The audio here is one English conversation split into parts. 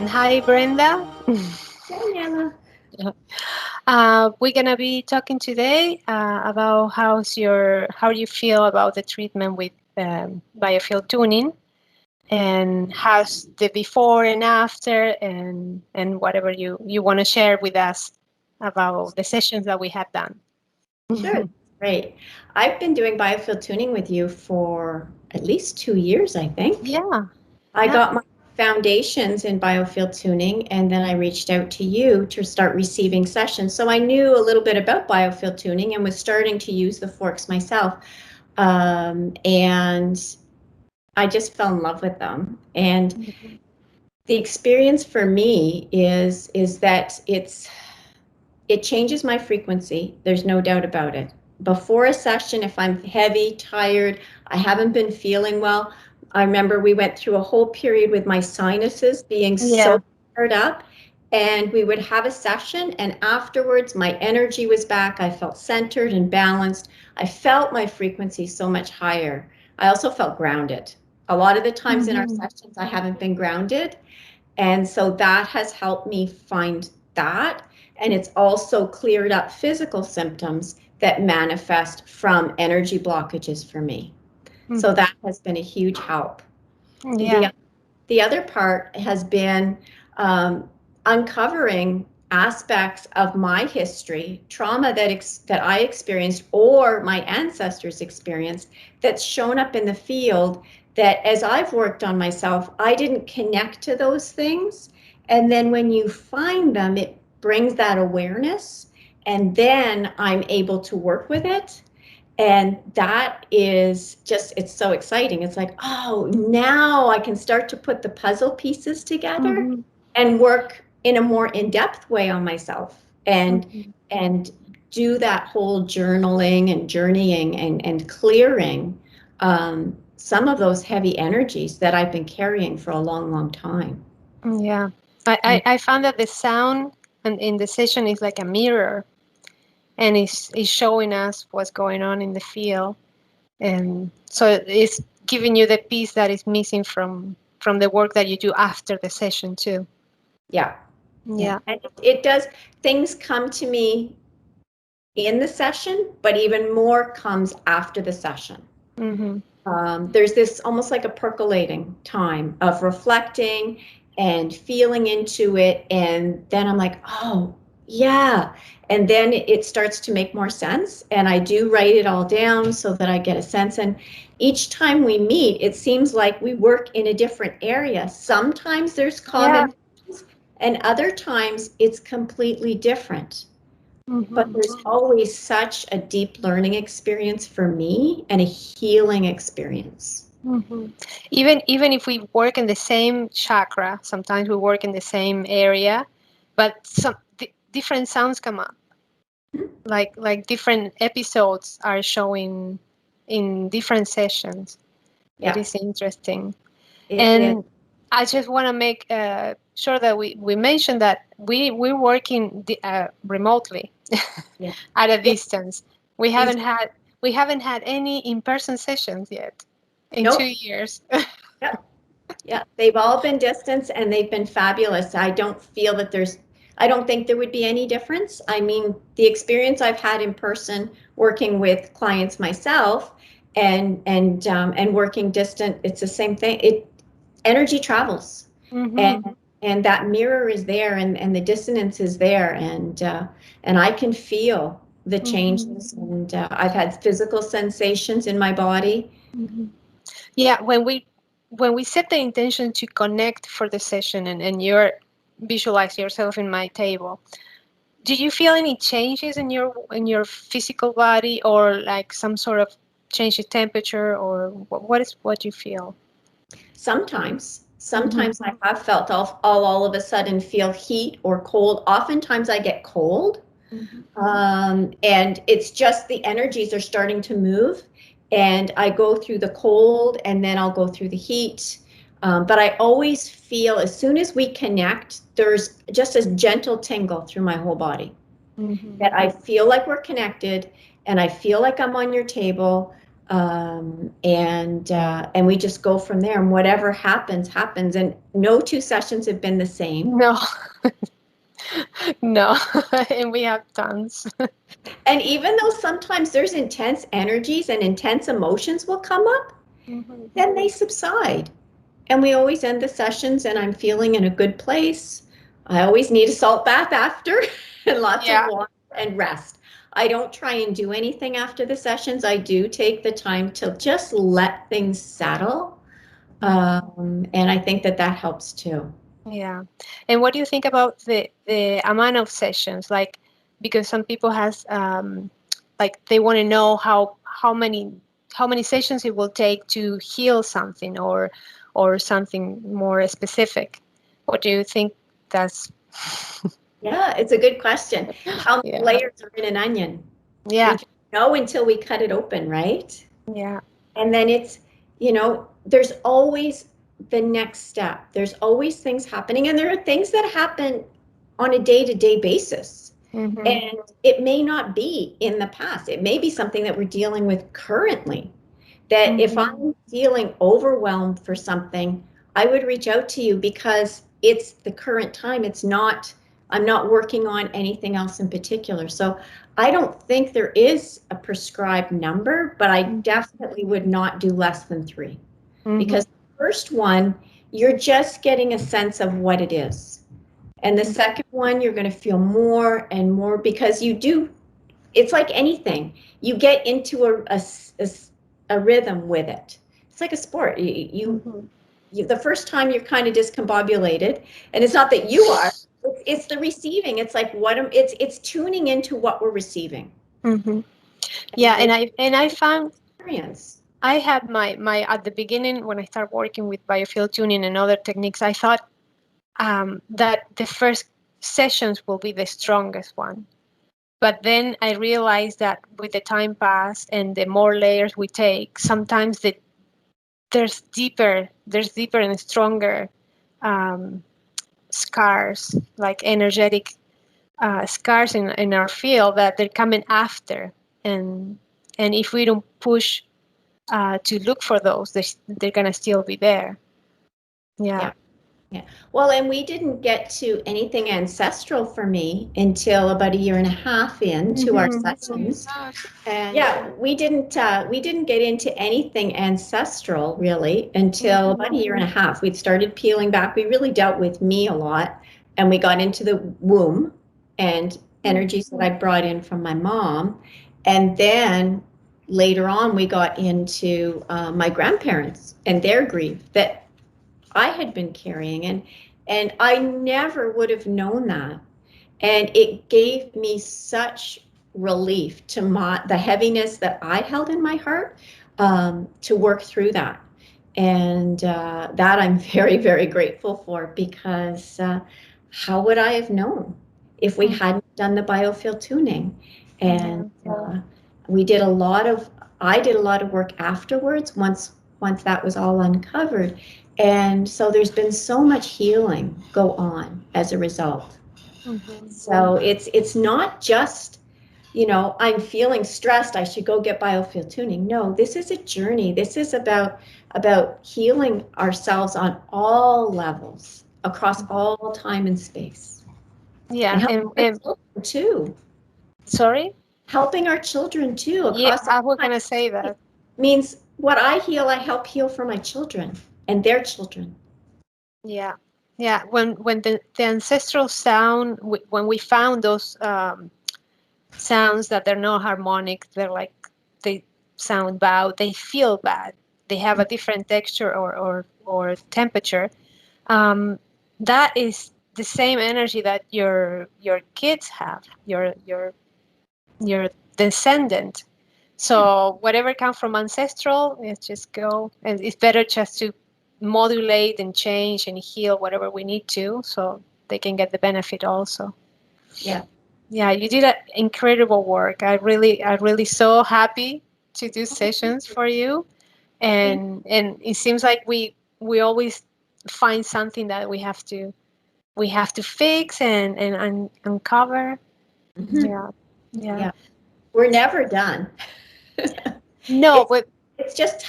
Hi, Brenda. Daniela. We're gonna be talking today about how you feel about the treatment with biofield tuning, and how's the before and after, and whatever you want to share with us about the sessions that we have done. Sure. Great. I've been doing biofield tuning with you for at least 2 years, I think. Yeah, I yeah, got my foundations in biofield tuning, and then I reached out to you to start receiving sessions. So I knew a little bit about biofield tuning and was starting to use the forks myself. And I just fell in love with them. And mhm, the experience for me is that it changes my frequency. There's no doubt about it. Before a session, if I'm heavy, tired, I haven't been feeling well, I remember we went through a whole period with my sinuses being yeah, so fired up, and we would have a session, and afterwards my energy was back. I felt centered and balanced. I felt my frequency so much higher. I also felt grounded. A lot of the times in our mhm, sessions, I haven't been grounded, and so that has helped me find that. And it's also cleared up physical symptoms that manifest from energy blockages for me. So mhm, that has been a huge help. yeah, The other part has been uncovering aspects of my history, trauma that I experienced or my ancestors experienced, that's shown up in the field, that as I've worked on myself, I didn't connect to those things. And then when you find them, it brings that awareness, and then I'm able to work with it. And that is just, it's so exciting. It's like, oh, now I can start to put the puzzle pieces together mhm, and work in a more in-depth way on myself, mhm. and do that whole journaling and journeying, and clearing some of those heavy energies that I've been carrying for a long, long time. Yeah, I found that the sound and in the session is like a mirror, and it's showing us what's going on in the field, and so it's giving you the piece that is missing from the work that you do after the session too. Yeah, yeah. Yeah. And it does, things come to me in the session, but even more comes after the session. Mm-hmm. There's this almost like a percolating time of reflecting and feeling into it. And then I'm like, oh, yeah. And then it starts to make more sense. And I do write it all down so that I get a sense. And each time we meet, it seems like we work in a different area. Sometimes there's Yeah. common themes, and other times it's completely different. But Mm-hmm. there's always such a deep learning experience for me, and a healing experience. Mm-hmm. Even if we work in the same chakra, sometimes we work in the same area, but some different sounds come up. Like different episodes are showing in different sessions. It Yeah, is interesting. it is. And I just want to make sure that we mention that we're working remotely Yeah. at a Yeah. distance. We Ex- haven't had we haven't had any in-person sessions yet in two Nope. years. Yeah. Yeah. They've all been distance, and they've been fabulous. I don't think there would be any difference. I mean, the experience I've had in person working with clients myself, and working distant, it's the same thing. Energy travels, and Hmm. and that mirror is there, and the dissonance is there, and I can feel the Hmm. changes, and I've had physical sensations in my body. Hmm. Yeah, when we set the intention to connect for the session, and you're visualize yourself in my table, do you feel any changes in your physical body, or like some sort of change in temperature, or what you feel? Hmm. Sometimes I have felt all of a sudden feel heat or cold. Oftentimes I get cold, Hmm. and it's just the energies are starting to move, and I go through the cold, and then I'll go through the heat. But I always feel, as soon as we connect, there's just a gentle tingle through my whole body, Hmm. that I feel like we're connected, and I feel like I'm on your table. And we just go from there, and whatever happens, happens. And no two sessions have been the same. No. No. And we have tons. And even though sometimes there's intense energies and intense emotions will come up, then they subside. And we always end the sessions and I'm feeling in a good place. I always need a salt bath after and lots of water and rest. I don't try and do anything after the sessions. I do take the time to just let things settle. And I think that helps too. Yeah. And what do you think about the amount of sessions? Like, because some people has like they want to know how many sessions it will take to heal something or something more specific. What do you think that's Yeah, it's a good question. How many layers are in an onion? Yeah. We don't know until we cut it open, right? Yeah. And then it's, there's always the next step. There's always things happening, and there are things that happen on a day-to-day basis. And it may not be in the past. It may be something that we're dealing with currently. That if I'm feeling overwhelmed for something, I would reach out to you because it's the current time. I'm not working on anything else in particular. So I don't think there is a prescribed number, but I definitely would not do less than 3. Because the first one, you're just getting a sense of what it is. And the second one, you're going to feel more and more because it's like anything. You get into a rhythm with it. It's like a sport. The first time you're kind of discombobulated, and it's not that you are. It's the receiving. It's like it's tuning into what we're receiving. Yeah, and I found experience. I had my at the beginning when I started working with biofield tuning and other techniques, I thought that the first sessions will be the strongest one. But then I realized that with the time passed and the more layers we take, sometimes there's deeper and stronger scars, like energetic scars in our field that they're coming after. And if we don't push to look for those, they're going to still be there. Yeah. Well, and we didn't get to anything ancestral for me until about 1.5 years into our sessions. And we didn't get into anything ancestral really until about 1.5 years. We'd started peeling back. We really dealt with me a lot, and we got into the womb and energies that I brought in from my mom. And then later on, we got into my grandparents and their grief that I had been carrying, and I never would have known that. And it gave me such relief to the heaviness that I held in my heart, to work through that. And that I'm very, very grateful for, because how would I have known if we hadn't done the biofield tuning? And I did a lot of work afterwards once that was all uncovered. And so there's been so much healing go on as a result. So it's not just, I'm feeling stressed, I should go get biofield tuning. No, this is a journey. This is about healing ourselves on all levels, across all time and space. Yeah, and too. Sorry? Helping our children too. Across I was going to say that. Means what I heal, I help heal for my children and their children. Yeah. Yeah, when the ancestral sound, when we found those sounds that they're not harmonic, they're like, they sound bad, they feel bad, they have a different texture or temperature, that is the same energy that your kids have, your descendant. So whatever comes from ancestral, it's just go, and it's better just to modulate and change and heal whatever we need to, so they can get the benefit also. Yeah, you did incredible work. I really so happy to do sessions for you, and it seems like we always find something that we have to fix and uncover. Yeah. We're never done. No, but It's just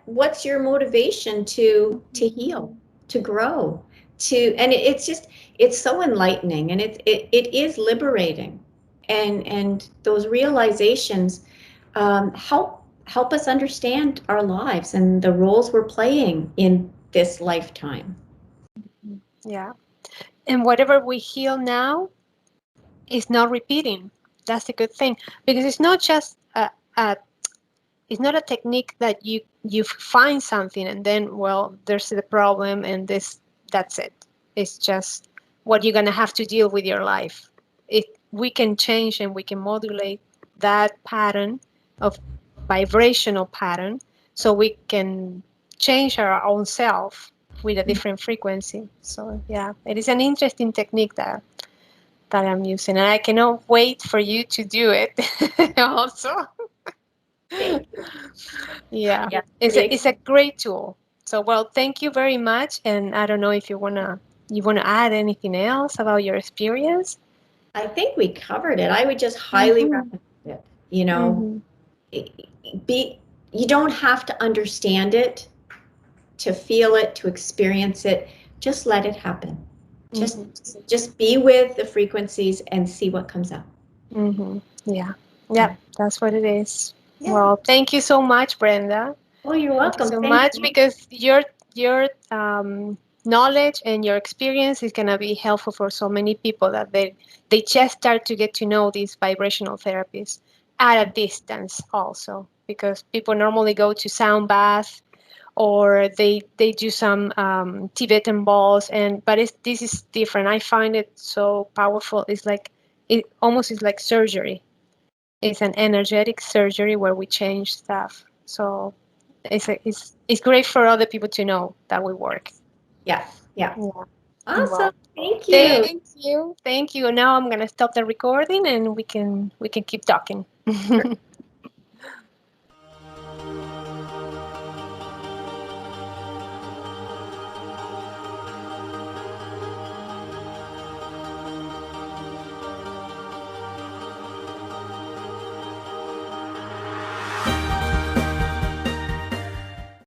what's your motivation to heal, to grow, and it's just, it's so enlightening, and it is liberating, and those realizations help us understand our lives and the roles we're playing in this lifetime. yeah. And whatever we heal now is not repeating. That's a good thing, because it's not just a it's not a technique that you find something and then, well, there's the problem and that's it. It's just what you're gonna have to deal with your life. It We can change and we can modulate that pattern of vibrational pattern, so we can change our own self with a different frequency. So yeah, it is an interesting technique that I'm using, and I cannot wait for you to do it also. Thank you. Yeah, Yeah, it's a great tool. So, well, thank you very much. And I don't know if you wanna add anything else about your experience. I think we covered it. I would just highly Mm-hmm. recommend it. You know, Mm-hmm. be you don't have to understand it to feel it, to experience it. Just let it happen. Just Mm-hmm. just be with the frequencies and see what comes up. Mm-hmm. Yeah. Yeah. Yep. That's what it is. Yeah. Well, thank you so much, Brenda. Oh, you're Thank you welcome. so Thank much, you. because your knowledge and your experience is gonna be helpful for so many people that they just start to get to know these vibrational therapies at a distance also, because people normally go to sound bath or they do some Tibetan balls, and but this is different. I find it so powerful. It's like it almost is like surgery. It's an energetic surgery where we change stuff. So it's great for other people to know that we work. Yeah. Yeah. Yeah. Awesome. Well, Thank you. thank you. Thank you. Now I'm gonna stop the recording and we can keep talking.